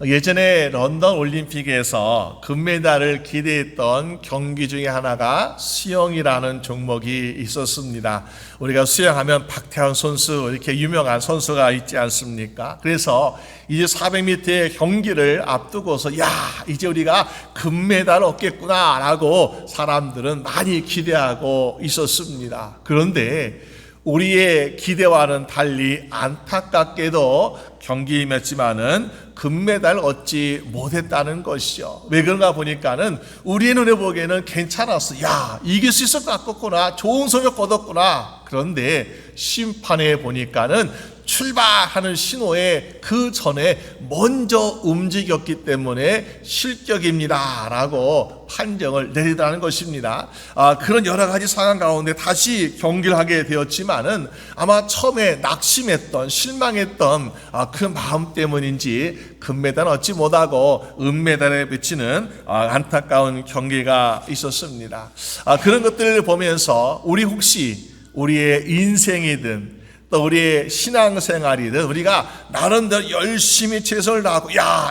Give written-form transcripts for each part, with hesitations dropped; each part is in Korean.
예전에 런던 올림픽에서 금메달을 기대했던 경기 중에 하나가 수영이라는 종목이 있었습니다. 우리가 수영하면 박태환 선수, 이렇게 유명한 선수가 있지 않습니까? 그래서 이제 400m의 경기를 앞두고서 이제 우리가 금메달 얻겠구나 라고 사람들은 많이 기대하고 있었습니다. 그런데 우리의 기대와는 달리 안타깝게도 경기 임했지만은 금메달 얻지 못했다는 것이죠. 왜 그런가 보니까는 우리의 눈에 보기에는 괜찮았어. 이길 수 있을 것 같구나. 좋은 성적 거뒀구나. 그런데 심판에 보니까는 출발하는 신호에 그 전에 먼저 움직였기 때문에 실격입니다 라고 판정을 내리다는 것입니다. 그런 여러 가지 상황 가운데 다시 경기를 하게 되었지만은 아마 처음에 낙심했던 실망했던 그 마음 때문인지 금메달 얻지 못하고 은메달에 비치는 안타까운 경기가 있었습니다. 그런 것들을 보면서 우리 혹시 우리의 인생이든 또 우리의 신앙생활이든 우리가 나름대로 열심히 최선을 다하고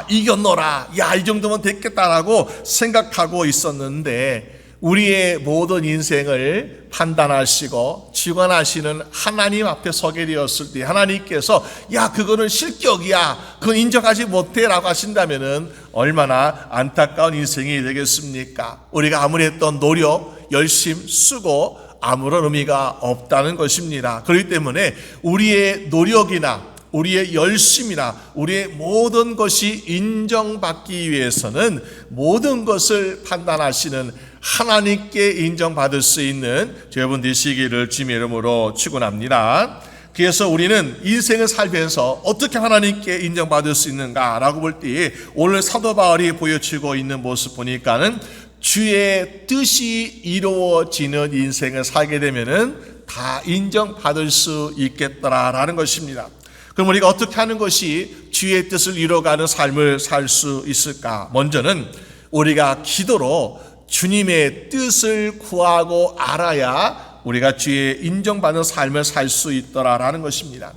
이겼노라, 이 정도면 됐겠다라고 생각하고 있었는데 우리의 모든 인생을 판단하시고 주관하시는 하나님 앞에 서게 되었을 때 하나님께서 그거는 실격이야, 그건 인정하지 못해 라고 하신다면은 얼마나 안타까운 인생이 되겠습니까? 우리가 아무리 했던 노력, 열심, 수고 아무런 의미가 없다는 것입니다. 그렇기 때문에 우리의 노력이나 우리의 열심이나 우리의 모든 것이 인정받기 위해서는 모든 것을 판단하시는 하나님께 인정받을 수 있는 여러분 되시기를 주님의 이름으로 축원합니다. 그래서 우리는 인생을 살면서 어떻게 하나님께 인정받을 수 있는가라고 볼 때 오늘 사도 바울이 보여주고 있는 모습 보니까는 주의 뜻이 이루어지는 인생을 살게 되면은 다 인정받을 수 있겠더라라는 것입니다. 그럼 우리가 어떻게 하는 것이 주의 뜻을 이루어가는 삶을 살 수 있을까? 먼저는 우리가 기도로 주님의 뜻을 구하고 알아야 우리가 주의 인정받는 삶을 살 수 있더라라는 것입니다.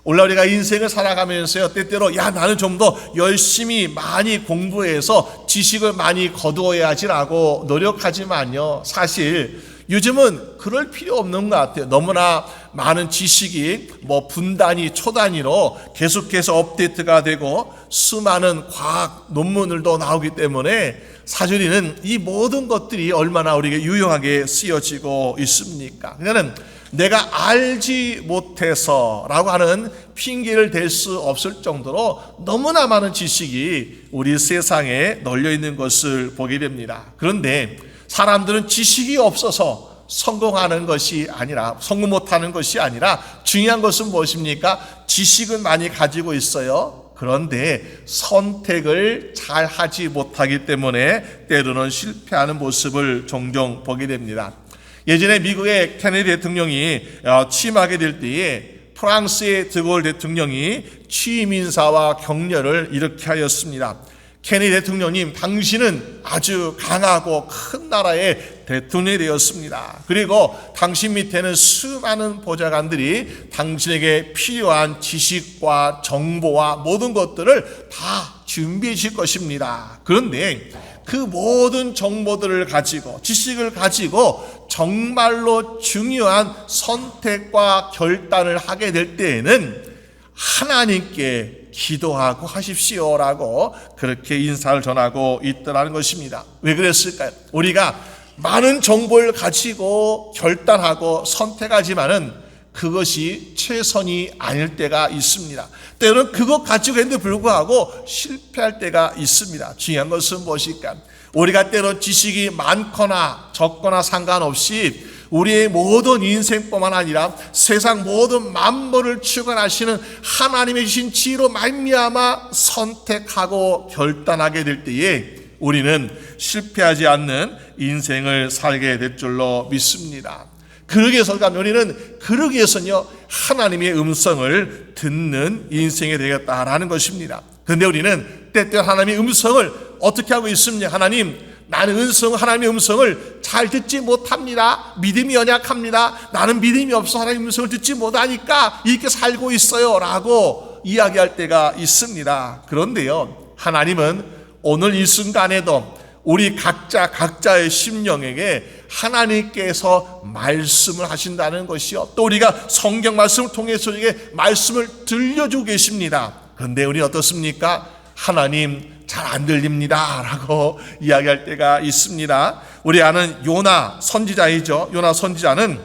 원래 우리가 인생을 살아가면서요, 때때로 나는 좀 더 열심히 많이 공부해서 지식을 많이 거두어야지라고 노력하지만요, 사실 요즘은 그럴 필요 없는 것 같아요. 너무나 많은 지식이 분단위, 초단위로 계속해서 업데이트가 되고 수많은 과학 논문들도 나오기 때문에 사실 우리는 이 모든 것들이 얼마나 우리에게 유용하게 쓰여지고 있습니까? 그러니까 내가 알지 못해서 라고 하는 핑계를 댈 수 없을 정도로 너무나 많은 지식이 우리 세상에 널려 있는 것을 보게 됩니다. 그런데 사람들은 지식이 없어서 성공하는 것이 아니라, 성공 못하는 것이 아니라 중요한 것은 무엇입니까? 지식은 많이 가지고 있어요. 그런데 선택을 잘 하지 못하기 때문에 때로는 실패하는 모습을 종종 보게 됩니다. 예전에 미국의 케네디 대통령이 취임하게 될 때에 프랑스의 드골 대통령이 취임 인사와 격려를 이렇게 하였습니다. 케네디 대통령님, 당신은 아주 강하고 큰 나라의 대통령이 되었습니다. 그리고 당신 밑에는 수많은 보좌관들이 당신에게 필요한 지식과 정보와 모든 것들을 다 준비해 주실 것입니다. 그런데 그 모든 정보들을 가지고 지식을 가지고 정말로 중요한 선택과 결단을 하게 될 때에는 하나님께 기도하고 하십시오라고 그렇게 인사를 전하고 있더라는 것입니다. 왜 그랬을까요? 우리가 많은 정보를 가지고 결단하고 선택하지만은 그것이 최선이 아닐 때가 있습니다. 때로는 그것 가지고 했는데 불구하고 실패할 때가 있습니다. 중요한 것은 무엇일까? 우리가 때로 지식이 많거나 적거나 상관없이 우리의 모든 인생뿐만 아니라 세상 모든 만물을 주관하시는 하나님의 주신 지혜로 말미암아 선택하고 결단하게 될 때에 우리는 실패하지 않는 인생을 살게 될 줄로 믿습니다. 그러기 위해서가 우리는 그러기 위해서는요, 하나님의 음성을 듣는 인생이 되겠다라는 것입니다. 그런데 우리는 때때로 하나님의 음성을 어떻게 하고 있습니까? 하나님, 나는 하나님의 음성을 잘 듣지 못합니다. 믿음이 연약합니다. 나는 믿음이 없어 하나님의 음성을 듣지 못하니까 이렇게 살고 있어요 라고 이야기할 때가 있습니다. 그런데요, 하나님은 오늘 이 순간에도 우리 각자의 심령에게 하나님께서 말씀을 하신다는 것이요, 또 우리가 성경 말씀을 통해서 우리에게 말씀을 들려주고 계십니다. 그런데 우리 어떻습니까? 하나님 잘 안 들립니다 라고 이야기할 때가 있습니다. 우리 아는 요나 선지자이죠. 요나 선지자는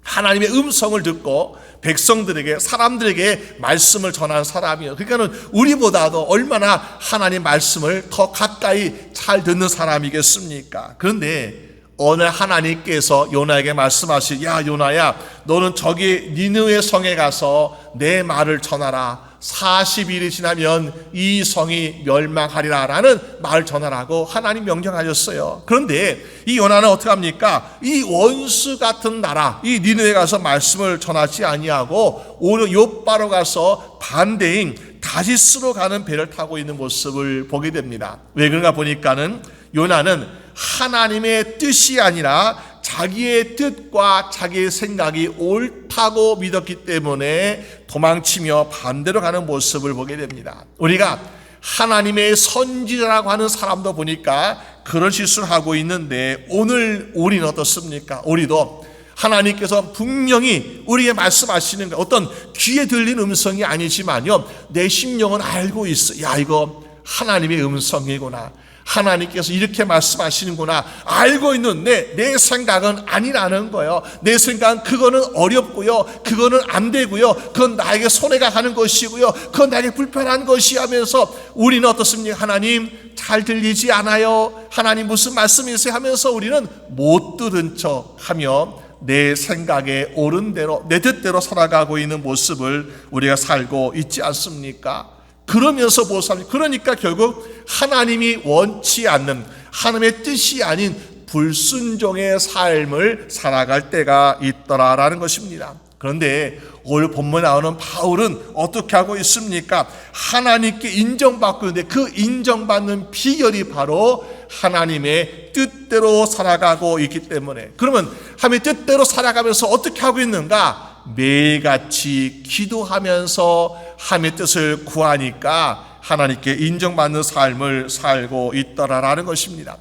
하나님의 음성을 듣고 백성들에게, 사람들에게 말씀을 전한 사람이에요. 그러니까 우리보다도 얼마나 하나님 말씀을 더 가까이 잘 듣는 사람이겠습니까? 그런데 오늘 하나님께서 요나에게 말씀하시, 야 요나야, 너는 저기 니느웨 성에 가서 내 말을 전하라. 40일이 지나면 이 성이 멸망하리라 라는 말을 전하라고 하나님 명령하셨어요. 그런데 이 요나는 어떻게 합니까? 이 원수 같은 나라, 이 니느웨 가서 말씀을 전하지 아니하고 오히려 욥바로 가서 반대인 다시스로 가는 배를 타고 있는 모습을 보게 됩니다. 왜 그런가 보니까는 요나는 하나님의 뜻이 아니라 자기의 뜻과 자기의 생각이 옳다고 믿었기 때문에 도망치며 반대로 가는 모습을 보게 됩니다. 우리가 하나님의 선지자라고 하는 사람도 보니까 그런 실수를 하고 있는데, 오늘 우리는 어떻습니까? 우리도 하나님께서 분명히 우리에게 말씀하시는 어떤 귀에 들린 음성이 아니지만요, 내 심령은 알고 있어. 야, 이거 하나님의 음성이구나, 하나님께서 이렇게 말씀하시는구나 알고 있는데 내 생각은 아니라는 거예요. 내 생각은 그거는 어렵고요, 그거는 안 되고요, 그건 나에게 손해가 가는 것이고요, 그건 나에게 불편한 것이 하면서 우리는 어떻습니까? 하나님 잘 들리지 않아요, 하나님 무슨 말씀이세요 하면서 우리는 못 들은 척 하며 내 생각에 옳은 대로 내 뜻대로 살아가고 있는 모습을 우리가 살고 있지 않습니까? 그러면서 보살합니다. 그러니까 결국 하나님이 원치 않는, 하나님의 뜻이 아닌 불순종의 삶을 살아갈 때가 있더라라는 것입니다. 그런데 오늘 본문에 나오는 바울은 어떻게 하고 있습니까? 하나님께 인정받고 있는데 그 인정받는 비결이 바로 하나님의 뜻대로 살아가고 있기 때문에, 그러면 하나님의 뜻대로 살아가면서 어떻게 하고 있는가? 매일같이 기도하면서 하나님의 뜻을 구하니까 하나님께 인정받는 삶을 살고 있더라라는 것입니다.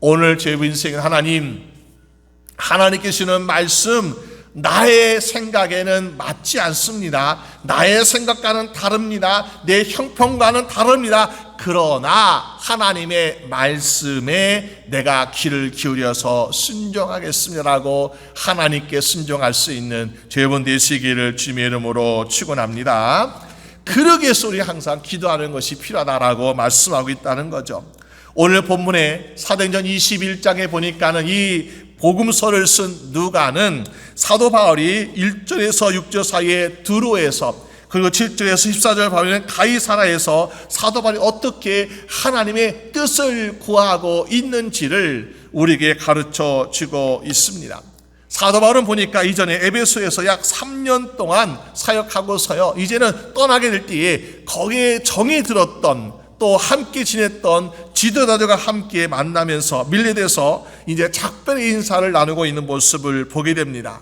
오늘 제 인생은 하나님께 주시는 말씀 나의 생각에는 맞지 않습니다. 나의 생각과는 다릅니다. 내 형편과는 다릅니다. 그러나 하나님의 말씀에 내가 귀를 기울여서 순종하겠습니다라고 하나님께 순종할 수 있는 여러분 되시기를 주님의 이름으로 축원합니다. 그러기 위해서 우리 항상 기도하는 것이 필요하다라고 말씀하고 있다는 거죠. 오늘 본문에 사도행전 21장에 보니까는 이 복음서를 쓴 누가는 사도 바울이 1절에서 6절 사이에 드로에서, 그리고 7절에서 14절 바울은 가이사라에서 사도 바울이 어떻게 하나님의 뜻을 구하고 있는지를 우리에게 가르쳐 주고 있습니다. 사도 바울은 보니까 이전에 에베소에서 약 3년 동안 사역하고서요, 이제는 떠나게 될 때에 거기에 정이 들었던, 또 함께 지냈던 지도자들과 함께 만나면서 밀레대에서 이제 작별의 인사를 나누고 있는 모습을 보게 됩니다.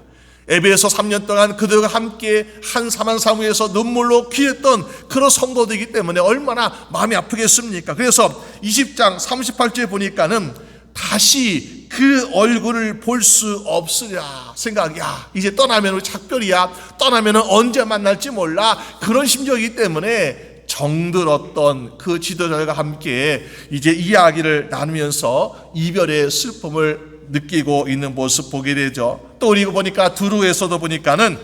에베소 3년 동안 그들과 함께 한 사만 사무에서 눈물로 귀했던 그런 성도들이기 때문에 얼마나 마음이 아프겠습니까? 그래서 20장 38절에 보니까는 다시 그 얼굴을 볼 수 없으랴 생각이야, 이제 떠나면 작별이야, 떠나면 언제 만날지 몰라, 그런 심정이기 때문에 정들었던 그 지도자들과 함께 이제 이야기를 나누면서 이별의 슬픔을 느끼고 있는 모습 보게 되죠. 또 우리 보니까 두루에서도 보니까는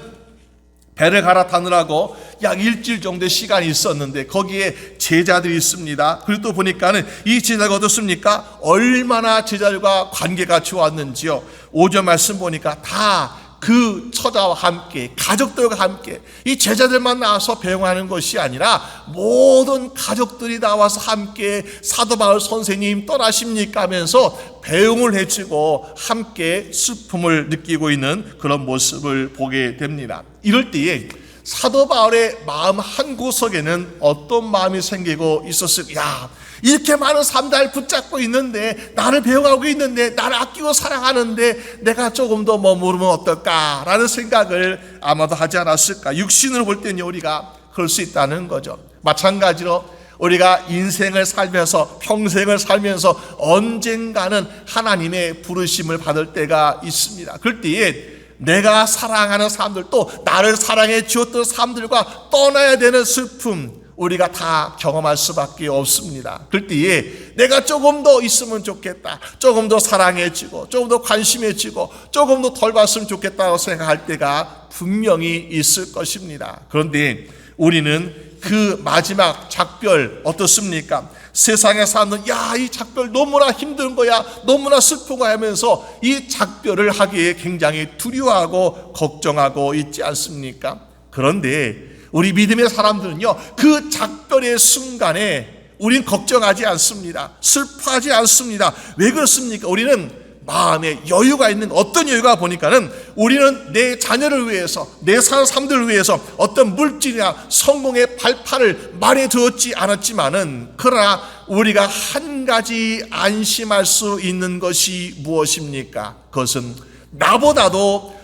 배를 갈아타느라고 약 일주일 정도의 시간이 있었는데 거기에 제자들이 있습니다. 그리고 또 보니까는 이 제자가 어떻습니까? 얼마나 제자들과 관계가 좋았는지요. 5절 말씀 보니까 다 그 처자와 함께, 가족들과 함께, 이 제자들만 나와서 배웅하는 것이 아니라 모든 가족들이 나와서 함께 사도 바울 선생님 떠나십니까 하면서 배웅을 해주고 함께 슬픔을 느끼고 있는 그런 모습을 보게 됩니다. 이럴 때에 사도 바울의 마음 한구석에는 어떤 마음이 생기고 있었을까? 이렇게 많은 사람들 붙잡고 있는데, 나를 배워가고 있는데, 나를 아끼고 사랑하는데 내가 조금 더 머무르면 어떨까라는 생각을 아마도 하지 않았을까. 육신으로 볼 때는 우리가 그럴 수 있다는 거죠. 마찬가지로 우리가 인생을 살면서 평생을 살면서 언젠가는 하나님의 부르심을 받을 때가 있습니다. 그럴 때에 내가 사랑하는 사람들, 또 나를 사랑해 주었던 사람들과 떠나야 되는 슬픔, 우리가 다 경험할 수밖에 없습니다. 그럴 때에 내가 조금 더 있으면 좋겠다, 조금 더 사랑해지고 조금 더 관심해지고 조금 더 덜 봤으면 좋겠다고 생각할 때가 분명히 있을 것입니다. 그런데 우리는 그 마지막 작별 어떻습니까? 세상의 사람들은 야, 이 작별 너무나 힘든 거야, 너무나 슬픈 거야 하면서 이 작별을 하기에 굉장히 두려워하고 걱정하고 있지 않습니까? 그런데 우리 믿음의 사람들은요, 그 작별의 순간에 우린 걱정하지 않습니다. 슬퍼하지 않습니다. 왜 그렇습니까? 우리는 마음에 여유가 있는, 어떤 여유가 보니까는 우리는 내 자녀를 위해서, 내 사는 사람들을 위해서 어떤 물질이나 성공의 발판을 마련해 두었지 않았지만은, 그러나 우리가 한 가지 안심할 수 있는 것이 무엇입니까? 그것은 나보다도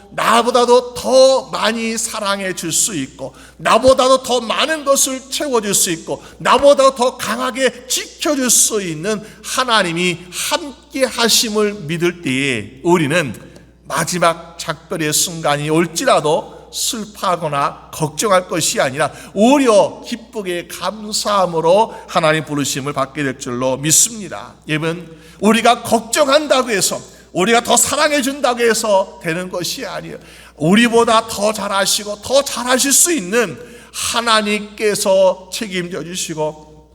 더 많이 사랑해 줄 수 있고, 나보다도 더 많은 것을 채워줄 수 있고, 나보다 더 강하게 지켜줄 수 있는 하나님이 함께 하심을 믿을 때에 우리는 마지막 작별의 순간이 올지라도 슬퍼하거나 걱정할 것이 아니라 오히려 기쁘게 감사함으로 하나님 부르심을 받게 될 줄로 믿습니다. 여러분, 우리가 걱정한다고 해서, 우리가 더 사랑해 준다고 해서 되는 것이 아니에요. 우리보다 더 잘하시고 더 잘하실 수 있는 하나님께서 책임져 주시고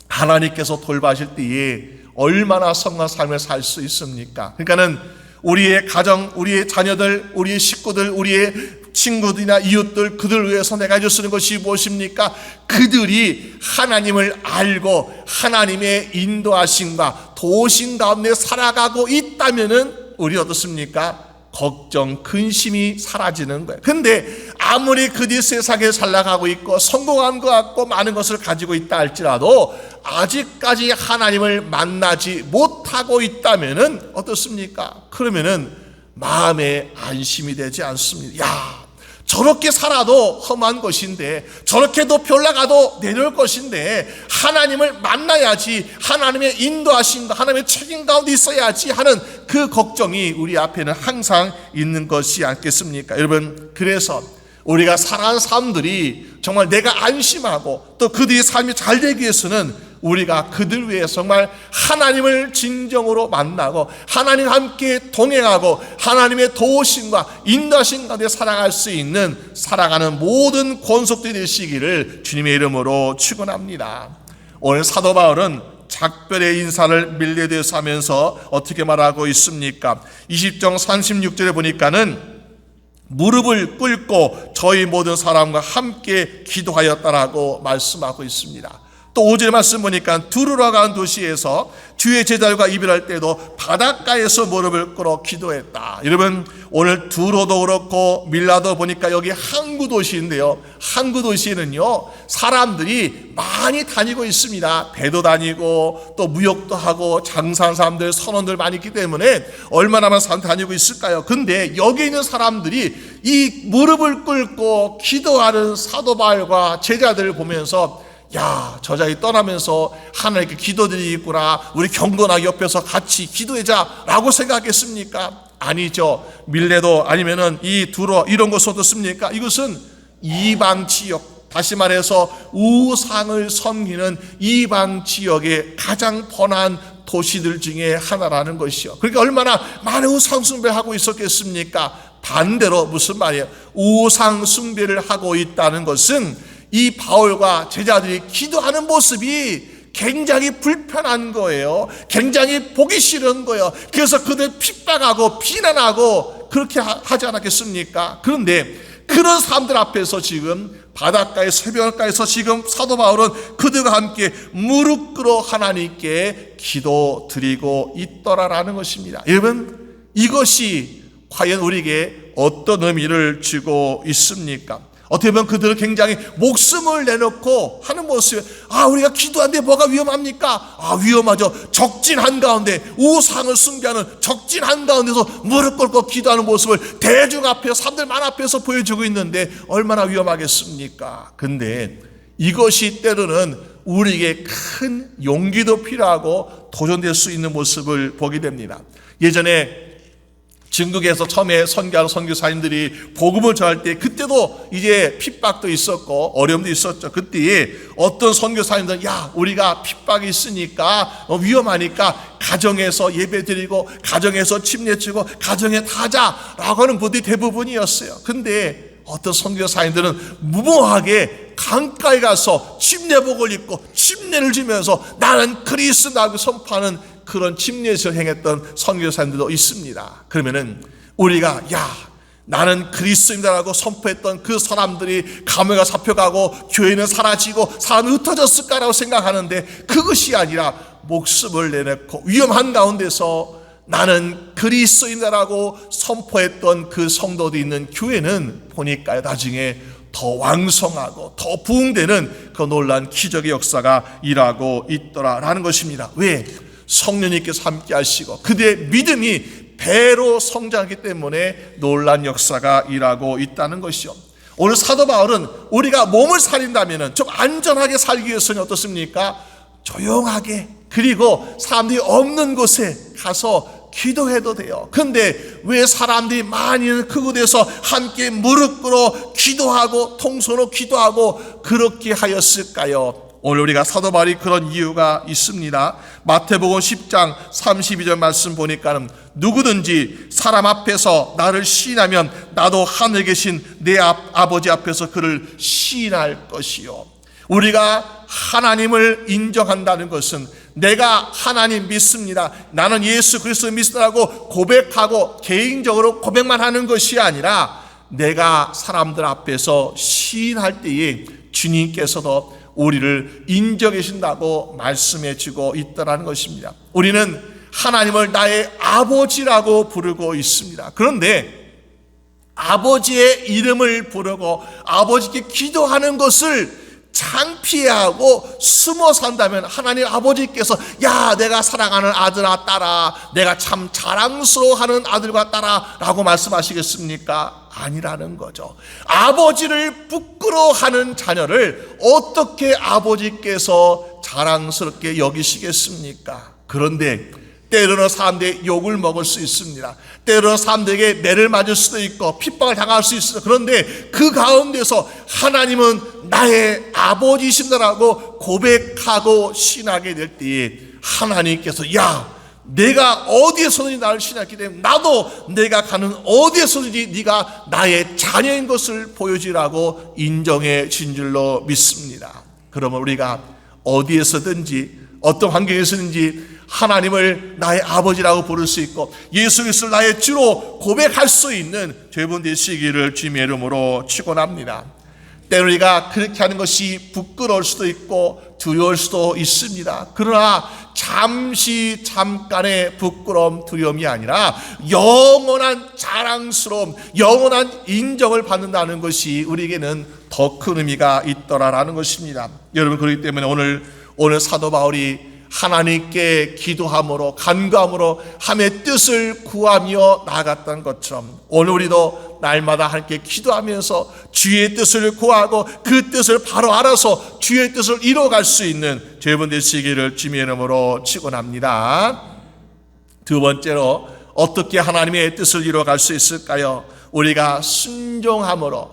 하나님께서 돌봐실 때에 얼마나 성공한 삶을 살 수 있습니까? 그러니까는 우리의 가정, 우리의 자녀들, 우리의 식구들, 우리의 친구들이나 이웃들, 그들을 위해서 내가 해줄 수 있는 것이 무엇입니까? 그들이 하나님을 알고 하나님의 인도하심과 도우심 가운데 살아가고 있다면은 우리 어떻습니까? 걱정, 근심이 사라지는 거예요. 근데 아무리 그들이 세상에 잘 나가고 있고 성공한 것 같고 많은 것을 가지고 있다 할지라도 아직까지 하나님을 만나지 못하고 있다면은 어떻습니까? 그러면은 마음에 안심이 되지 않습니다. 야, 저렇게 살아도 험한 것인데, 저렇게 높이 올라가도 내려올 것인데 하나님을 만나야지, 하나님의 인도하심과 하나님의 책임 가운데 있어야지 하는 그 걱정이 우리 앞에는 항상 있는 것이 않겠습니까? 여러분, 그래서 우리가 사랑하는 사람들이 정말 내가 안심하고 또 그들의 삶이 잘 되기 위해서는 우리가 그들 위해 정말 하나님을 진정으로 만나고 하나님과 함께 동행하고 하나님의 도우심과 인도하심 가운데 살아갈 수 있는, 살아가는 모든 권속들이 되시기를 주님의 이름으로 축원합니다. 오늘 사도 바울은 작별의 인사를 밀레드에서 하면서 어떻게 말하고 있습니까? 20장 36절에 보니까는 무릎을 꿇고 저희 모든 사람과 함께 기도하였다라고 말씀하고 있습니다. 또 5절 말씀 보니까 두루라고 도시에서 주의 제자들과 이별할 때도 바닷가에서 무릎을 꿇어 기도했다. 여러분, 오늘 두로도 그렇고 밀라도 보니까 여기 항구 도시인데요, 항구 도시에는요 사람들이 많이 다니고 있습니다. 배도 다니고 또 무역도 하고 장사하는 사람들, 선원들 많이 있기 때문에 얼마나 많은 사람들이 다니고 있을까요? 근데 여기 있는 사람들이 이 무릎을 꿇고 기도하는 사도 바울과 제자들을 보면서 야, 저자이 떠나면서 하나님께 기도드리겠구나, 우리 경건하게 옆에서 같이 기도하자라고 생각했습니까? 아니죠. 밀레도 아니면은 이 두로 이런 것은 어떻습니까? 이것은 이방 지역, 다시 말해서 우상을 섬기는 이방 지역의 가장 번화한 도시들 중에 하나라는 것이요. 그러니까 얼마나 많은 우상 숭배를 하고 있었겠습니까? 반대로 무슨 말이에요? 우상 숭배를 하고 있다는 것은 이 바울과 제자들이 기도하는 모습이 굉장히 불편한 거예요. 굉장히 보기 싫은 거예요. 그래서 그들 핍박하고 비난하고 그렇게 하지 않았겠습니까? 그런데 그런 사람들 앞에서 지금 바닷가의 새벽가에서 지금 사도 바울은 그들과 함께 무릎 꿇어 하나님께 기도 드리고 있더라라는 것입니다. 여러분, 이것이 과연 우리에게 어떤 의미를 주고 있습니까? 어떻게 보면 그들은 굉장히 목숨을 내놓고 하는 모습에, 아, 우리가 기도하는데 뭐가 위험합니까? 아, 위험하죠. 적진 한가운데, 우상을 숭배하는 적진 한가운데서 무릎 꿇고 기도하는 모습을 대중 앞에서, 사람들 많은 앞에서 보여주고 있는데 얼마나 위험하겠습니까? 근데 이것이 때로는 우리에게 큰 용기도 필요하고 도전될 수 있는 모습을 보게 됩니다. 예전에 중국에서 처음에 선교하는 선교사님들이 복음을 전할 때 그때도 이제 핍박도 있었고 어려움도 있었죠. 그때 어떤 선교사님들은 우리가 핍박이 있으니까 위험하니까 가정에서 예배드리고 가정에서 침례치고 가정에 타자라고 하는 분들이 대부분이었어요. 근데 어떤 선교사님들은 무모하게 강가에 가서 침례복을 입고 침례를 주면서 나는 그리스도라고 선포하는 그런 침례를 행했던 선교사님들도 있습니다. 그러면은 우리가 나는 그리스도인이라고 선포했던 그 사람들이 감옥에 잡혀가고 교회는 사라지고 사람이 흩어졌을까라고 생각하는데 그것이 아니라 목숨을 내놓고 위험한 가운데서 나는 그리스도인이라고 선포했던 그 성도들이 있는 교회는 보니까 나중에 더 왕성하고 더 부흥되는 그 놀라운 기적의 역사가 일하고 있더라라는 것입니다. 왜? 성령님께서 함께 하시고 그들의 믿음이 배로 성장하기 때문에 놀라운 역사가 일하고 있다는 것이요. 오늘 사도 바울은 우리가 몸을 살린다면 좀 안전하게 살기 위해서는 어떻습니까? 조용하게 그리고 사람들이 없는 곳에 가서 기도해도 돼요. 근데 왜 사람들이 많이 있는 그곳에서 함께 무릎 꿇어 기도하고 통성으로 기도하고 그렇게 하였을까요? 오늘 우리가 사도 바울이 그런 이유가 있습니다. 마태복음 10장 32절 말씀 보니까 누구든지 사람 앞에서 나를 시인하면 나도 하늘에 계신 내 아버지 앞에서 그를 시인할 것이요. 우리가 하나님을 인정한다는 것은 내가 하나님 믿습니다, 나는 예수 그리스도 믿습니다라고 고백하고 개인적으로 고백만 하는 것이 아니라 내가 사람들 앞에서 시인할 때에 주님께서도 우리를 인정해 주신다고 말씀해 주고 있다는 것입니다. 우리는 하나님을 나의 아버지라고 부르고 있습니다. 그런데 아버지의 이름을 부르고 아버지께 기도하는 것을 창피해하고 숨어 산다면 하나님 아버지께서 내가 사랑하는 아들아 딸아, 내가 참 자랑스러워하는 아들과 딸아 라고 말씀하시겠습니까? 아니라는 거죠. 아버지를 부끄러워하는 자녀를 어떻게 아버지께서 자랑스럽게 여기시겠습니까? 그런데 때로는 사람들의 욕을 먹을 수 있습니다. 때로는 사람들에게 매를 맞을 수도 있고 핍박을 당할 수 있습니다. 그런데 그 가운데서 하나님은 나의 아버지신다라고 고백하고 신하게 될 때에 하나님께서 내가 어디에서든지 나를 신했기 때문에 나도 내가 가는 어디에서든지 네가 나의 자녀인 것을 보여주라고 인정해 준 줄로 믿습니다. 그러면 우리가 어디에서든지 어떤 환경에서든지 하나님을 나의 아버지라고 부를 수 있고 예수 그리스도를 나의 주로 고백할 수 있는 여러분 되시기를 주님의 이름으로 축원합니다. 때로 우리가 그렇게 하는 것이 부끄러울 수도 있고 두려울 수도 있습니다. 그러나 잠깐의 부끄러움, 두려움이 아니라 영원한 자랑스러움, 영원한 인정을 받는다는 것이 우리에게는 더 큰 의미가 있더라라는 것입니다. 여러분, 그렇기 때문에 오늘 사도 바울이 하나님께 기도함으로 간구함으로 함의 뜻을 구하며 나아갔던 것처럼 오늘 우리도 날마다 함께 기도하면서 주의 뜻을 구하고 그 뜻을 바로 알아서 주의 뜻을 이뤄갈 수 있는 여러분 되시기를 주님의 이름으로 축원합니다. 두 번째로 어떻게 하나님의 뜻을 이뤄갈 수 있을까요? 우리가 순종함으로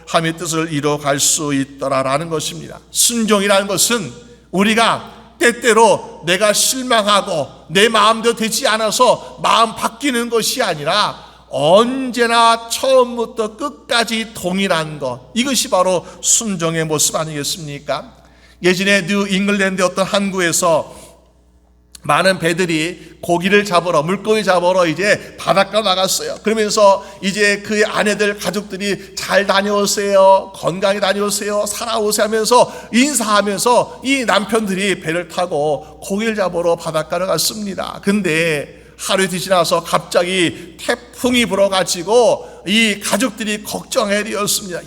하나님의 뜻을 이뤄갈 수 있더라라는 것입니다. 순종이라는 것은 우리가 때때로 내가 실망하고 내 마음대로 되지 않아서 마음 바뀌는 것이 아니라 언제나 처음부터 끝까지 동일한 것, 이것이 바로 순종의 모습 아니겠습니까? 예전에 뉴 잉글랜드 어떤 항구에서 많은 배들이 고기를 잡으러, 물고기 잡으러 이제 바닷가로 나갔어요. 그러면서 이제 그 아내들, 가족들이 잘 다녀오세요, 건강히 다녀오세요, 살아오세요 하면서 인사하면서 이 남편들이 배를 타고 고기를 잡으러 바닷가로 갔습니다. 근데 하루 지나서 갑자기 태풍이 불어가지고 이 가족들이 걱정해 되었습니다.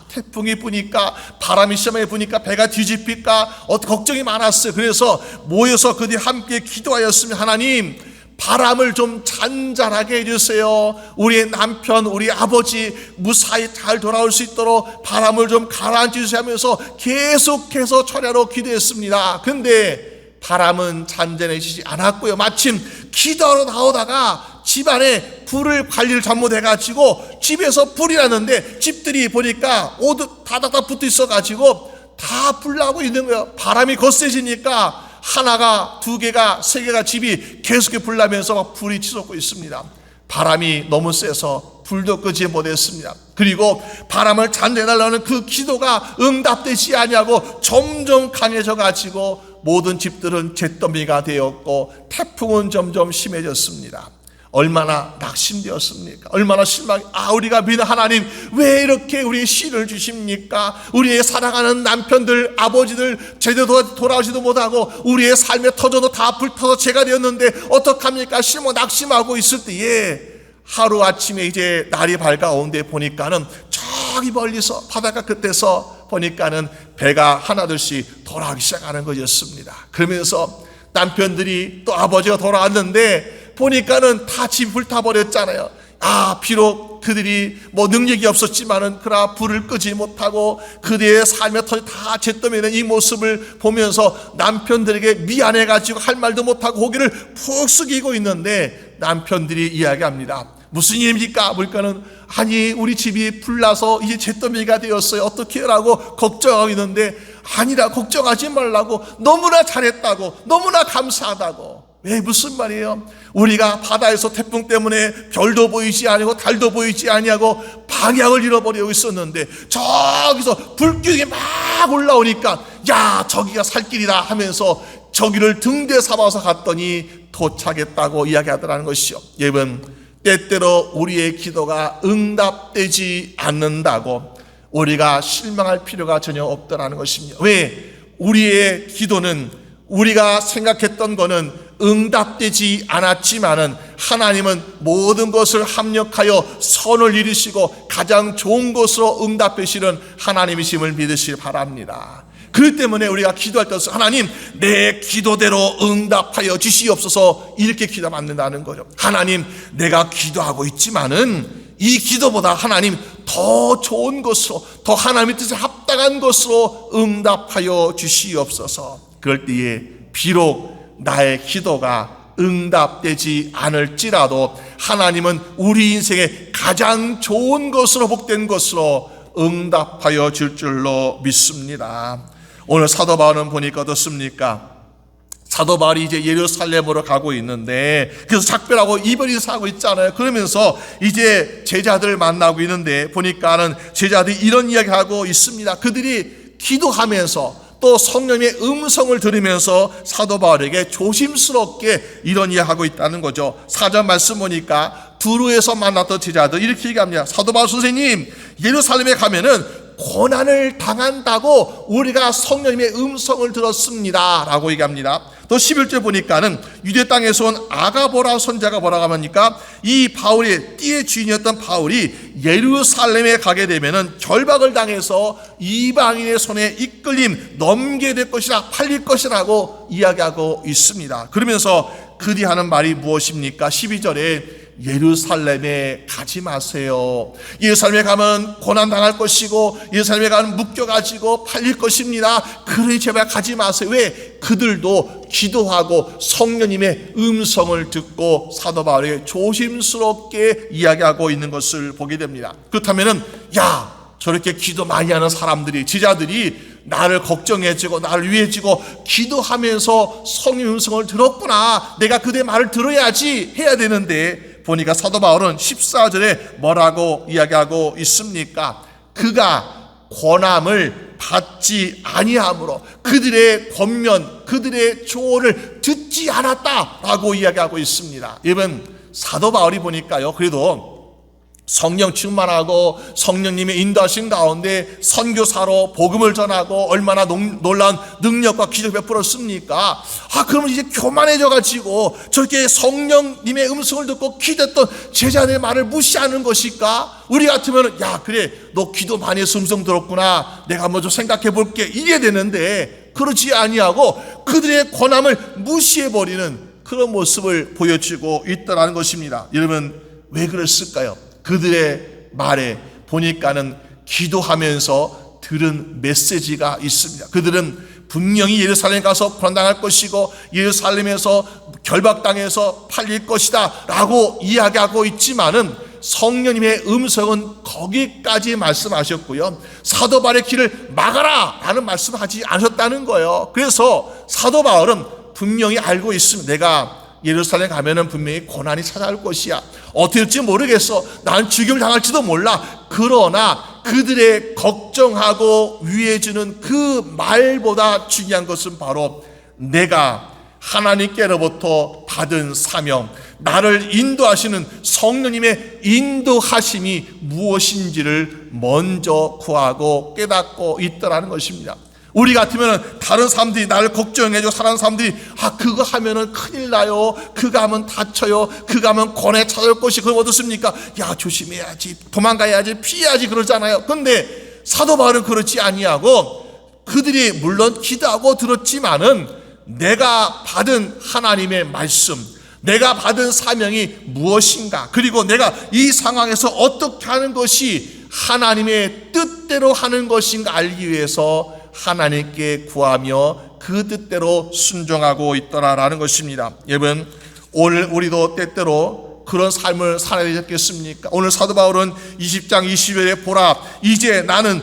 태풍이 부니까, 바람이 심하게 부니까 배가 뒤집힐까 걱정이 많았어요. 그래서 모여서 그들이 함께 기도하였으면 하나님, 바람을 좀 잔잔하게 해주세요. 우리의 남편, 우리 아버지 무사히 잘 돌아올 수 있도록 바람을 좀 가라앉혀 주세요 하면서 계속해서 철야로 기도했습니다. 근데 바람은 잔잔해지지 않았고요. 마침 기도하러 나오다가 집안에 불을 관리를 잘못해가지고 집에서 불이 났는데 집들이 보니까 오듯 다닥다닥 붙어 있어가지고 다 불나고 있는 거예요. 바람이 거세지니까 하나가, 두 개가, 세 개가 집이 계속해 불나면서 막 불이 치솟고 있습니다. 바람이 너무 세서 불도 끄지 못했습니다. 그리고 바람을 잔내달라는 그 기도가 응답되지 아니하고 점점 강해져 가지고 모든 집들은 잿더미가 되었고 태풍은 점점 심해졌습니다. 얼마나 낙심되었습니까? 얼마나 실망. 우리가 믿는 하나님 왜 이렇게 우리의 시를 주십니까? 우리의 사랑하는 남편들, 아버지들 제대로 돌아오지도 못하고 우리의 삶에 터져도 다 불타서 죄가 되었는데 어떡합니까? 실망 낙심하고 있을 때에 하루아침에 이제 날이 밝아오는데 보니까는 저기 멀리서 바닷가 끝에서 보니까는 배가 하나둘씩 돌아오기 시작하는 것이었습니다. 그러면서 남편들이 또 아버지가 돌아왔는데 보니까는 다 집이 불타버렸잖아요. 비록 그들이 능력이 없었지만은 그러나 불을 끄지 못하고 그들의 삶의 터이 다 잿더미는 이 모습을 보면서 남편들에게 미안해가지고 할 말도 못하고 고개를 푹 숙이고 있는데 남편들이 이야기합니다. 무슨 일입니까? 보니까는 우리 집이 불나서 이제 잿더미가 되었어요. 어떻게 하라고 걱정하고 있는데 아니라 걱정하지 말라고, 너무나 잘했다고, 너무나 감사하다고. 왜, 무슨 말이에요? 우리가 바다에서 태풍 때문에 별도 보이지 아니고 달도 보이지 아니하고 방향을 잃어버리고 있었는데 저기서 불기둥이 막 올라오니까 저기가 살 길이다 하면서 저기를 등대 삼아서 갔더니 도착했다고 이야기하더라는 것이요. 여러분, 때때로 우리의 기도가 응답되지 않는다고 우리가 실망할 필요가 전혀 없다라는 것입니다. 왜? 우리의 기도는 우리가 생각했던 거는 응답되지 않았지만은 하나님은 모든 것을 합력하여 선을 이루시고 가장 좋은 것으로 응답되시는 하나님이심을 믿으시기 바랍니다. 그렇기 때문에 우리가 기도할 때 하나님 내 기도대로 응답하여 주시옵소서 이렇게 기도하면 안 된다는 거죠. 하나님 내가 기도하고 있지만은 이 기도보다 하나님 더 좋은 것으로, 더 하나님의 뜻에 합당한 것으로 응답하여 주시옵소서. 그럴 때에 비록 나의 기도가 응답되지 않을지라도 하나님은 우리 인생의 가장 좋은 것으로, 복된 것으로 응답하여 줄 줄로 믿습니다. 오늘 사도 바울은 보니까 어떻습니까? 사도 바울이 이제 예루살렘으로 가고 있는데 그래서 작별하고 이별 인사하고 있잖아요. 그러면서 이제 제자들을 만나고 있는데 보니까는 제자들이 이런 이야기하고 있습니다. 그들이 기도하면서 또 성령의 음성을 들으면서 사도 바울에게 조심스럽게 이런 이야기하고 있다는 거죠. 4절 말씀 보니까 두루에서 만났던 제자들 이렇게 얘기합니다. 사도 바울 선생님, 예루살렘에 가면은 고난을 당한다고 우리가 성령님의 음성을 들었습니다 라고 얘기합니다. 또 11절 보니까는 유대 땅에서 온 아가보라 선자가 뭐라고 합니까? 이 바울의 띠의 주인이었던 바울이 예루살렘에 가게 되면은 결박을 당해서 이방인의 손에 이끌림 넘게 될 것이라, 팔릴 것이라고 이야기하고 있습니다. 그러면서 그들이 하는 말이 무엇입니까? 12절에 예루살렘에 가지 마세요. 예루살렘에 가면 고난당할 것이고 예루살렘에 가면 묶여가지고 팔릴 것입니다. 그러니 제발 가지 마세요. 왜? 그들도 기도하고 성령님의 음성을 듣고 사도 바울에게 조심스럽게 이야기하고 있는 것을 보게 됩니다. 그렇다면은 저렇게 기도 많이 하는 사람들이, 제자들이 나를 걱정해주고 나를 위해주고 기도하면서 성령의 음성을 들었구나, 내가 그들의 말을 들어야지 해야 되는데 보니까 사도 바울은 14절에 뭐라고 이야기하고 있습니까? 그가 권함을 받지 아니함으로 그들의 권면, 그들의 조언을 듣지 않았다라고 이야기하고 있습니다. 여러분, 사도 바울이 보니까요, 그래도 성령 충만하고 성령님의 인도하신 가운데 선교사로 복음을 전하고 얼마나 놀라운 능력과 기적 베풀었습니까? 그러면 이제 교만해져 가지고 저렇게 성령님의 음성을 듣고 기도했던 제자들의 말을 무시하는 것일까? 우리 같으면 그래, 너 기도 많이 해서 음성 들었구나, 내가 한번 좀 생각해 볼게, 이래야 되는데 그렇지 아니하고 그들의 권함을 무시해버리는 그런 모습을 보여주고 있더라는 것입니다. 여러분, 왜 그랬을까요? 그들의 말에 보니까는 기도하면서 들은 메시지가 있습니다. 그들은 분명히 예루살렘 가서 고난당할 것이고 예루살렘에서 결박당해서 팔릴 것이다 라고 이야기하고 있지만은 성령님의 음성은 거기까지 말씀하셨고요, 사도 바울의 길을 막아라 라는 말씀을 하지 않으셨다는 거예요. 그래서 사도 바울은 분명히 알고 있습니다. 내가 예루살렘 가면은 분명히 고난이 찾아올 것이야. 어떻게 될지 모르겠어. 난 죽임을 당할지도 몰라. 그러나 그들의 걱정하고 위해주는 그 말보다 중요한 것은 바로 내가 하나님께로부터 받은 사명, 나를 인도하시는 성령님의 인도하심이 무엇인지를 먼저 구하고 깨닫고 있더라는 것입니다. 우리 같으면 다른 사람들이 나를 걱정해줘, 사랑하는 사람들이 그거 하면은 큰일 나요, 그거 하면 다쳐요, 그거 하면 고뇌 찾아올 것이, 그럼 어떻습니까? 야, 조심해야지, 도망가야지, 피해야지 그러잖아요. 근데 사도 바울은 그렇지 아니하고 그들이 물론 기도하고 들었지만은 내가 받은 하나님의 말씀, 내가 받은 사명이 무엇인가, 그리고 내가 이 상황에서 어떻게 하는 것이 하나님의 뜻대로 하는 것인가 알기 위해서 하나님께 구하며 그 뜻대로 순종하고 있더라라는 것입니다. 여러분, 오늘 우리도 때때로 그런 삶을 살아야 되겠습니까? 오늘 사도 바울은 20장 20절에 보라, 이제 나는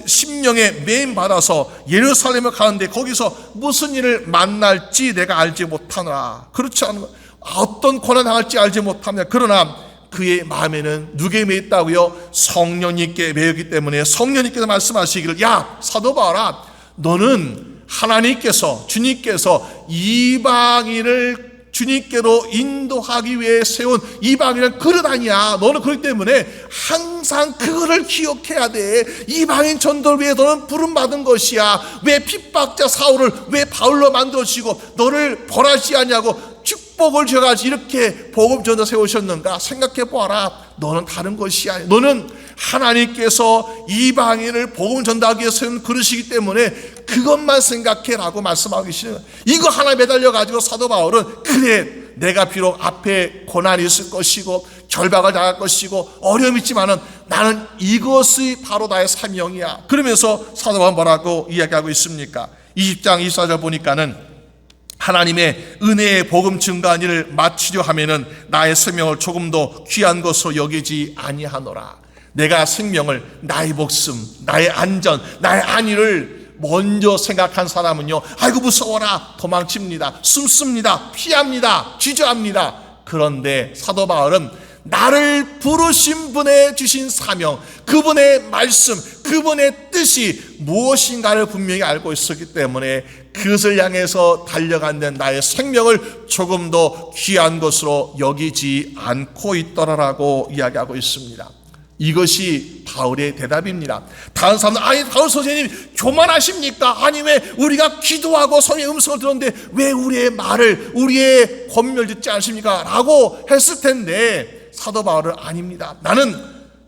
심령에 매임 받아서 예루살렘을 가는데 거기서 무슨 일을 만날지 내가 알지 못하노라. 그렇지 않은 것, 어떤 고난 당할지 알지 못합니다. 그러나 그의 마음에는 누구에 매여 있다고요? 성령님께 매였기 때문에 성령님께서 말씀하시기를, 야, 사도 바울아, 너는 하나님께서, 주님께서 이방인을 주님께로 인도하기 위해 세운 이방인은 그릇 아니야. 너는 그렇기 때문에 항상 그거를 기억해야 돼. 이방인 전도를 위해 너는 부름받은 것이야. 왜 핍박자 사울을 왜 바울로 만들어주시고 너를 벌하지 않냐고 축복을 줘가지고 이렇게 복음 전도 세우셨는가 생각해 보아라. 너는 다른 것이야. 너는 하나님께서 이방인을 복음 전도하기 위해 세운 그릇이기 때문에 그것만 생각해라고 말씀하고 계시는 거예요. 이거 하나 매달려가지고 사도 바울은, 그래, 내가 비록 앞에 고난이 있을 것이고 결박을 당할 것이고 어려움이 있지만은 나는 이것이 바로 나의 사명이야. 그러면서 사도 바울은 뭐라고 이야기하고 있습니까? 20장 24절 보니까는 하나님의 은혜의 복음 증거한 일을 마치려 하면은 나의 생명을 조금 더 귀한 것으로 여기지 아니하노라. 내가 생명을, 나의 목숨, 나의 안전, 나의 안위를 먼저 생각한 사람은요, 아이고 무서워라, 도망칩니다, 숨습니다, 피합니다, 주저합니다. 그런데 사도 바울은 나를 부르신 분의 주신 사명, 그분의 말씀, 그분의 뜻이 무엇인가를 분명히 알고 있었기 때문에 그것을 향해서 달려가는 나의 생명을 조금 더 귀한 것으로 여기지 않고 있더라라고 이야기하고 있습니다. 이것이 바울의 대답입니다. 다른 사람은, 아니 바울 선생님 교만하십니까? 아니 왜 우리가 기도하고 성의 음성을 들었는데 왜 우리의 말을, 우리의 권면을 듣지 않습니까? 라고 했을 텐데 사도 바울은 아닙니다. 나는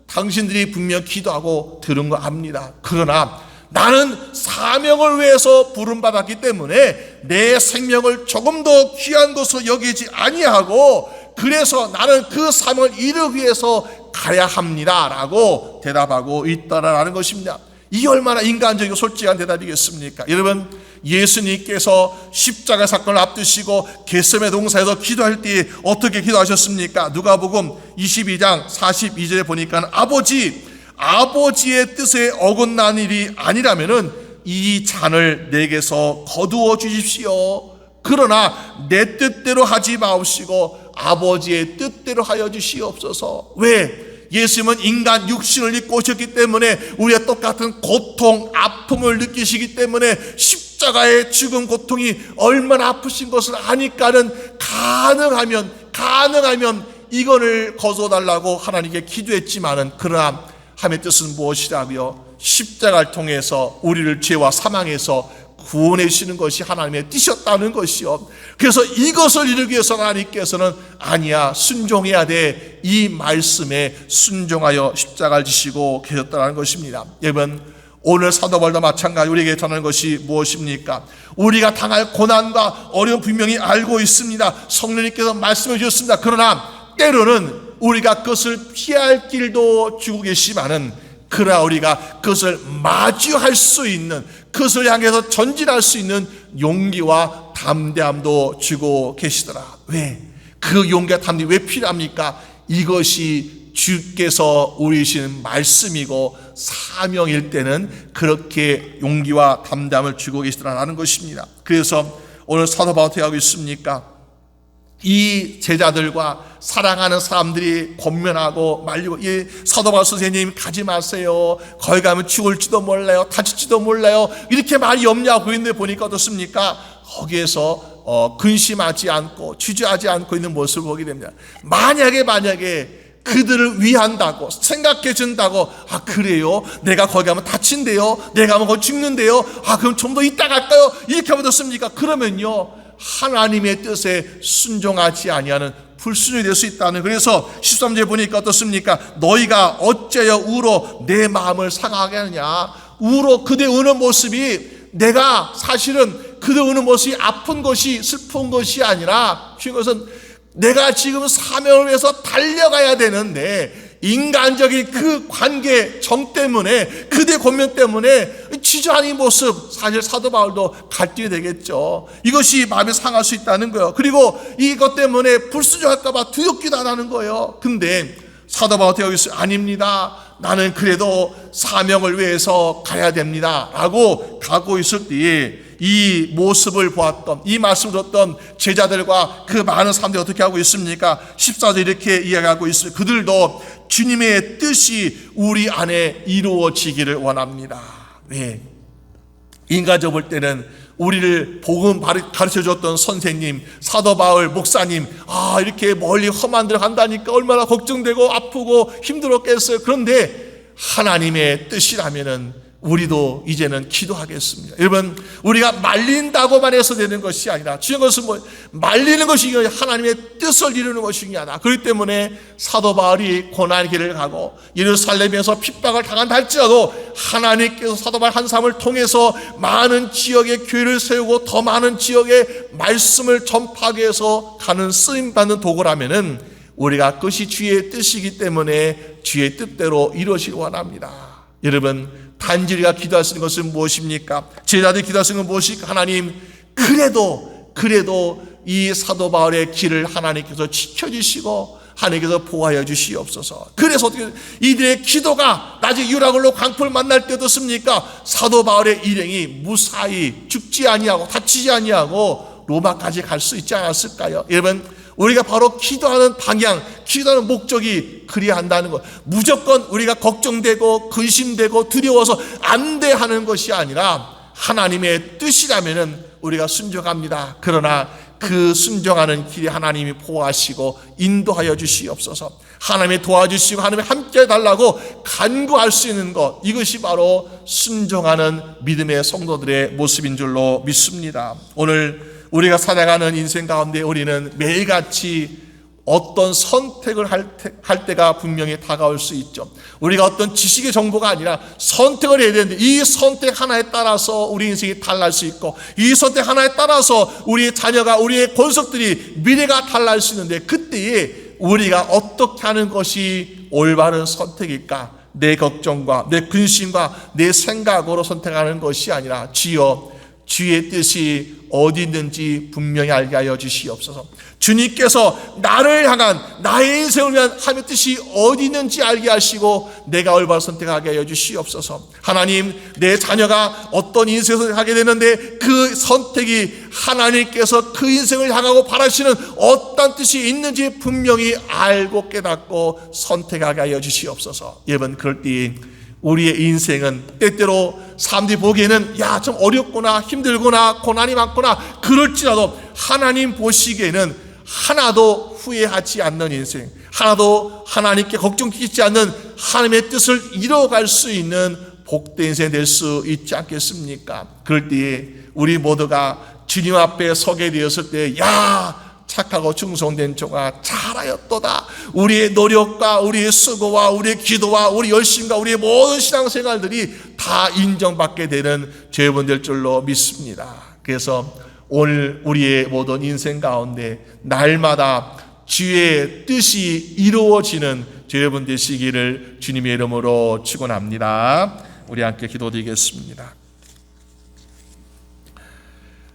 당신들이 분명 기도하고 들은 거 압니다. 그러나 나는 사명을 위해서 부름받았기 때문에 내 생명을 조금 더 귀한 것으로 여기지 아니하고, 그래서 나는 그 사명을 이루기 위해서 가야 합니다 라고 대답하고 있다라는 것입니다. 이게 얼마나 인간적이고 솔직한 대답이겠습니까? 여러분, 예수님께서 십자가 사건을 앞두시고 겟세마네 동산에서 기도할 때 어떻게 기도하셨습니까? 누가복음 22장 42절에 보니까 아버지의 뜻에 어긋난 일이 아니라면은 이 잔을 내게서 거두어 주십시오. 그러나 내 뜻대로 하지 마옵시고 아버지의 뜻대로 하여 주시옵소서. 왜? 예수님은 인간 육신을 입고 오셨기 때문에 우리가 똑같은 고통, 아픔을 느끼시기 때문에 십자가의 죽음 고통이 얼마나 아프신 것을 아니까는 가능하면 이거를 거두어달라고 하나님께 기도했지만은, 그러나 하나님의 뜻은 무엇이라고요? 십자가를 통해서 우리를 죄와 사망에서 구원해 주시는 것이 하나님의 뜻이었다는 것이요. 그래서 이것을 이루기 위해서 하나님께서는 아니야, 순종해야 돼, 이 말씀에 순종하여 십자가를 지시고 계셨다는 것입니다. 여러분, 오늘 사도 바울도 마찬가지 우리에게 전하는 것이 무엇입니까? 우리가 당할 고난과 어려움 분명히 알고 있습니다. 성령님께서 말씀해 주셨습니다. 그러나 때로는 우리가 그것을 피할 길도 주고 계시지만은 그러나 우리가 그것을 마주할 수 있는, 그것을 향해서 전진할 수 있는 용기와 담대함도 주고 계시더라. 왜? 그 용기와 담대함이 왜 필요합니까? 이것이 주께서 우리 주시는 말씀이고 사명일 때는 그렇게 용기와 담대함을 주고 계시더라라는 것입니다. 그래서 오늘 사도 바울 어떻게 하고 있습니까? 이 제자들과 사랑하는 사람들이 권면하고 말리고, 이 사도 바울 선생님 가지 마세요. 거기 가면 죽을지도 몰라요. 다칠지도 몰라요. 이렇게 많이 염려하고 있는데 보니까 어떻습니까? 거기에서 근심하지 않고 주저하지 않고 있는 모습을 보게 됩니다. 만약에 그들을 위한다고 생각해 준다고, 아 그래요? 내가 거기 가면 다친대요. 내가 가면 거기 죽는데요. 아 그럼 좀 더 이따 갈까요? 이렇게 하면 어떻습니까? 그러면요 하나님의 뜻에 순종하지 아니하는 불순종이 될 수 있다는. 그래서 13절 보니까 어떻습니까? 너희가 어째여 우로 내 마음을 상하게 하느냐. 우로 그대 우는 모습이, 내가 사실은 그대 우는 모습이 아픈 것이 슬픈 것이 아니라 그것은 내가 지금 사명을 위해서 달려가야 되는데 인간적인 그 관계 정 때문에, 그대 권면 때문에 취조하는 이 모습, 사실 사도 바울도 갈등이 되겠죠. 이것이 마음에 상할 수 있다는 거예요. 그리고 이것 때문에 불순종할까 봐 두렵기도 하다는 거예요. 근데 사도 바울 어떻게 하고 있어요? 아닙니다. 나는 그래도 사명을 위해서 가야 됩니다 라고 가고 있을 때에 이 모습을 보았던, 이 말씀을 듣던 제자들과 그 많은 사람들이 어떻게 하고 있습니까? 14절 이렇게 이야기하고 있어요. 그들도 주님의 뜻이 우리 안에 이루어지기를 원합니다. 네. 인간적으로 볼 때는 우리를 복음 가르쳐 줬던 선생님, 사도 바울 목사님, 아 이렇게 멀리 험한 데를 간다니까 얼마나 걱정되고 아프고 힘들었겠어요. 그런데 하나님의 뜻이라면은 우리도 이제는 기도하겠습니다. 여러분, 우리가 말린다고만 해서 되는 것이 아니라 중요한 것은 말리는 것이 하나님의 뜻을 이루는 것이 중요하다. 그렇기 때문에 사도 바울이 고난의 길을 가고 예루살렘에서 핍박을 당한다 할지라도 하나님께서 사도 바울 한 사람을 통해서 많은 지역의 교회를 세우고 더 많은 지역의 말씀을 전파하기 위해서 가는 쓰임받는 도구라면은 우리가 그것이 주의 뜻이기 때문에 주의 뜻대로 이루어지기 원합니다. 여러분, 단지 우리가 기도할 수 있는 것은 무엇입니까? 제자들이 기도할 수 있는 것은 무엇입니까? 하나님, 그래도 이 사도 바울의 길을 하나님께서 지켜주시고 하나님께서 보호하여 주시옵소서. 그래서 어떻게 이들의 기도가 나중에 유라굴로 광포를 만날 때 어떻습니까? 사도 바울의 일행이 무사히 죽지 아니하고 다치지 아니하고 로마까지 갈 수 있지 않았을까요? 여러분, 우리가 바로 기도하는 방향, 기도하는 목적이 그리야 한다는 것. 무조건 우리가 걱정되고 근심되고 두려워서 안 돼 하는 것이 아니라 하나님의 뜻이라면은 우리가 순종합니다. 그러나 그 순종하는 길에 하나님이 보호하시고 인도하여 주시옵소서. 하나님이 도와주시고 하나님이 함께 해달라고 간구할 수 있는 것, 이것이 바로 순종하는 믿음의 성도들의 모습인 줄로 믿습니다. 오늘 우리가 살아가는 인생 가운데 우리는 매일같이 어떤 선택을 할 때가 분명히 다가올 수 있죠. 우리가 어떤 지식의 정보가 아니라 선택을 해야 되는데 이 선택 하나에 따라서 우리 인생이 달라질 수 있고 이 선택 하나에 따라서 우리의 자녀가, 우리의 권속들이 미래가 달라질 수 있는데 그때에 우리가 어떻게 하는 것이 올바른 선택일까? 내 걱정과 내 근심과 내 생각으로 선택하는 것이 아니라 주여, 주의 뜻이 어디 있는지 분명히 알게 하여 주시옵소서. 주님께서 나를 향한 나의 인생을 위한 하나님의 뜻이 어디 있는지 알게 하시고 내가 올바른 선택하게 하여 주시옵소서. 하나님, 내 자녀가 어떤 인생을 선택하게 되는데 그 선택이 하나님께서 그 인생을 향하고 바라시는 어떤 뜻이 있는지 분명히 알고 깨닫고 선택하게 하여 주시옵소서. 여러분, 그럴 때 우리의 인생은 때때로 사람들이 보기에는 야, 좀 어렵구나, 힘들구나, 고난이 많구나, 그럴지라도 하나님 보시기에는 하나도 후회하지 않는 인생, 하나도 하나님께 걱정키지 않는 하나님의 뜻을 이뤄갈 수 있는 복된 인생이 될 수 있지 않겠습니까? 그럴 때에 우리 모두가 주님 앞에 서게 되었을 때, 야, 착하고 충성된 종아 잘하였도다. 우리의 노력과 우리의 수고와 우리의 기도와 우리 열심과 우리의 모든 신앙생활들이 다 인정받게 되는 죄분 될 줄로 믿습니다. 그래서 오늘 우리의 모든 인생 가운데 날마다 주의 뜻이 이루어지는 죄분 되시기를 주님의 이름으로 축원합니다. 우리 함께 기도드리겠습니다.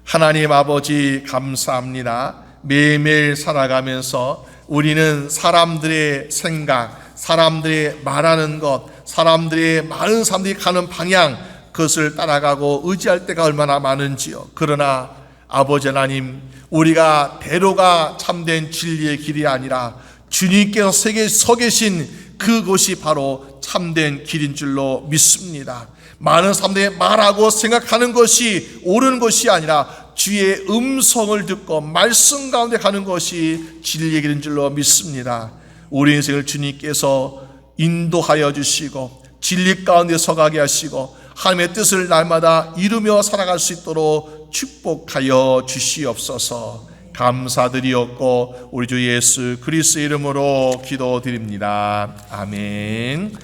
하나님 아버지 감사합니다. 매일매일 살아가면서 우리는 사람들의 생각, 사람들의 말하는 것, 많은 사람들이 가는 방향, 그것을 따라가고 의지할 때가 얼마나 많은지요. 그러나 아버지 하나님, 우리가 대로가 참된 진리의 길이 아니라 주님께서 서 계신 그곳이 바로 참된 길인 줄로 믿습니다. 많은 사람들이 말하고 생각하는 것이 옳은 것이 아니라 주의 음성을 듣고 말씀 가운데 가는 것이 진리의 길인 줄로 믿습니다. 우리 인생을 주님께서 인도하여 주시고 진리 가운데 서가게 하시고 하나님의 뜻을 날마다 이루며 살아갈 수 있도록 축복하여 주시옵소서. 감사드리옵고 우리 주 예수 그리스도의 이름으로 기도드립니다. 아멘.